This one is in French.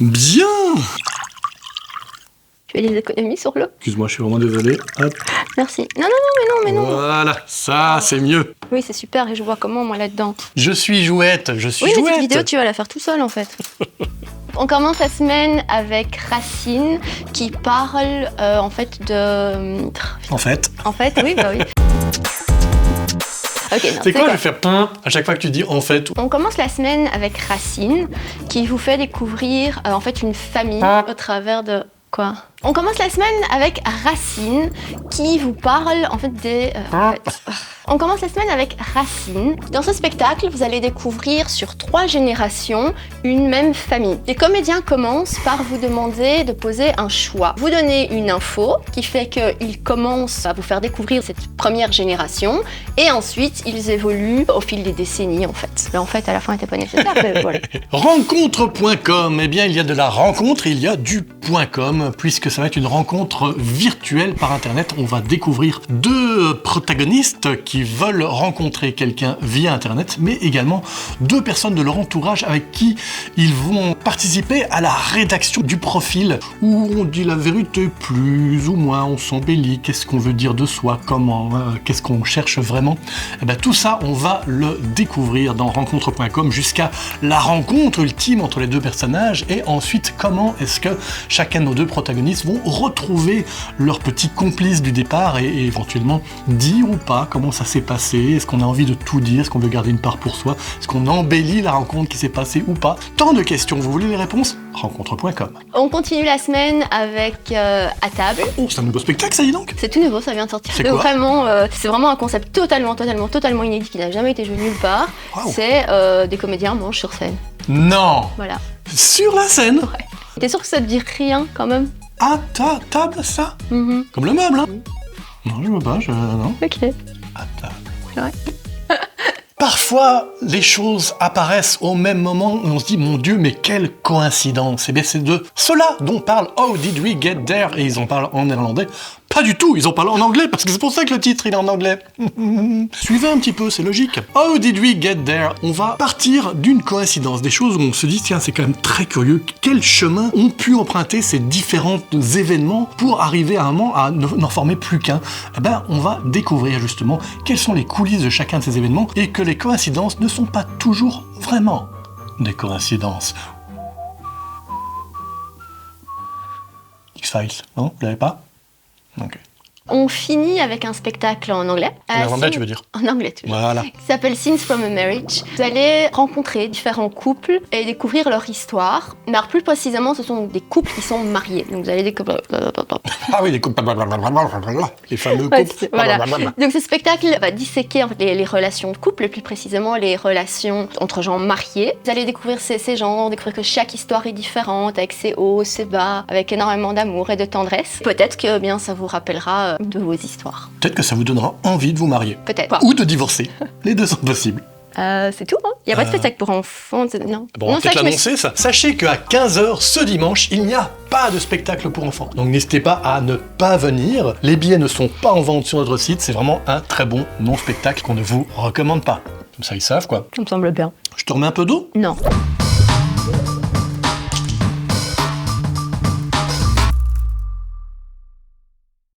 Bien. Tu as des économies sur l'eau? Excuse-moi, je suis vraiment désolé. Hop. Merci. Non, non, non, mais non, mais non. Voilà, ça c'est mieux. Oui, c'est super et je vois comment moi là-dedans. Je suis jouette, je suis Oui, mais jouette. cette vidéo, tu vas la faire tout seul en fait. On commence la semaine avec Racine qui parle en fait de... En fait. En fait, oui, bah oui. Okay, C'est quoi, je vais faire pain à chaque fois que tu dis en fait. On commence la semaine avec Racine qui vous fait découvrir en fait une famille au travers de... Quoi? On commence la semaine avec Racine qui vous parle en fait des... On commence la semaine avec Racine. Dans ce spectacle, vous allez découvrir sur 3 générations une même famille. Les comédiens commencent par vous demander de poser un choix. Vous donnez une info qui fait qu'ils commencent à vous faire découvrir cette première génération et ensuite ils évoluent au fil des décennies en fait. Mais en fait, à la fin, il n'était pas nécessaire, mais voilà. Rencontre.com, eh bien il y a de la rencontre et il y a du .com puisque ça va être une rencontre virtuelle par internet. On va découvrir 2 protagonistes qui veulent rencontrer quelqu'un via internet, mais également 2 personnes de leur entourage avec qui ils vont participer à la rédaction du profil où on dit la vérité plus ou moins, on s'embellit, qu'est-ce qu'on veut dire de soi, comment, qu'est-ce qu'on cherche vraiment. Et bien, tout ça, on va le découvrir dans rencontre.com jusqu'à la rencontre ultime entre les 2 personnages et ensuite comment est-ce que chacun de nos 2 protagonistes vont retrouver leur petit complice du départ et éventuellement dire ou pas comment ça s'est passé, est-ce qu'on a envie de tout dire, est-ce qu'on veut garder une part pour soi, est-ce qu'on embellit la rencontre qui s'est passée ou pas. Tant de questions, vous voulez les réponses? Rencontre.com. On continue la semaine avec À table. Oh, c'est un nouveau spectacle ça, dis donc. C'est tout nouveau, ça vient de sortir. C'est quoi? Vraiment, c'est vraiment un concept totalement inédit qui n'a jamais été joué nulle part. Wow. C'est des comédiens mangent sur scène. Non. Voilà. Sur la scène? Ouais. T'es sûr que ça te dit rien quand même? À ta table, ça? Comme le meuble, hein? Non, je veux pas, non. Ok. À table. Ouais. Parfois, les choses apparaissent au même moment et on se dit, mon Dieu, mais quelle coïncidence! Eh bien, c'est de cela dont parle How Did We Get There? Et ils en parlent en néerlandais. Pas du tout, ils en parlent en anglais, parce que c'est pour ça que le titre il est en anglais. Suivez un petit peu, c'est logique. How did we get there? On va partir d'une coïncidence, des choses où on se dit, tiens, c'est quand même très curieux. Quel chemin ont pu emprunter ces différents événements pour arriver à un moment à n'en former plus qu'un? Eh ben, on va découvrir justement quelles sont les coulisses de chacun de ces événements et que les coïncidences ne sont pas toujours vraiment des coïncidences. X-Files, non? Vous l'avez pas? Ok. On finit avec un spectacle en anglais. En néerlandais, tu veux dire? En anglais, tu veux dire. Voilà. Qui s'appelle Scenes from a Marriage. Vous allez rencontrer différents couples et découvrir leur histoire. Mais alors, plus précisément, ce sont des couples qui sont mariés. Donc vous allez découvrir... Ah oui, les couples, les fameux Ouais, couples. voilà. Donc ce spectacle va disséquer en fait, les relations de couple, et plus précisément les relations entre gens mariés. Vous allez découvrir ces gens, découvrir que chaque histoire est différente, avec ses hauts, ses bas, avec énormément d'amour et de tendresse. Peut-être que eh bien ça vous rappellera de vos histoires. Peut-être que ça vous donnera envie de vous marier. Peut-être. Ou de divorcer. Les 2 sont possibles. C'est tout, hein. Il n'y a pas de spectacle pour enfants, non. Bon, on va peut-être l'annoncer, ça. Sachez qu'à 15h ce dimanche, il n'y a pas de spectacle pour enfants. Donc n'hésitez pas à ne pas venir. Les billets ne sont pas en vente sur notre site. C'est vraiment un très bon non-spectacle qu'on ne vous recommande pas. Comme ça, ils savent, quoi. Ça me semble bien. Je te remets un peu d'eau? Non.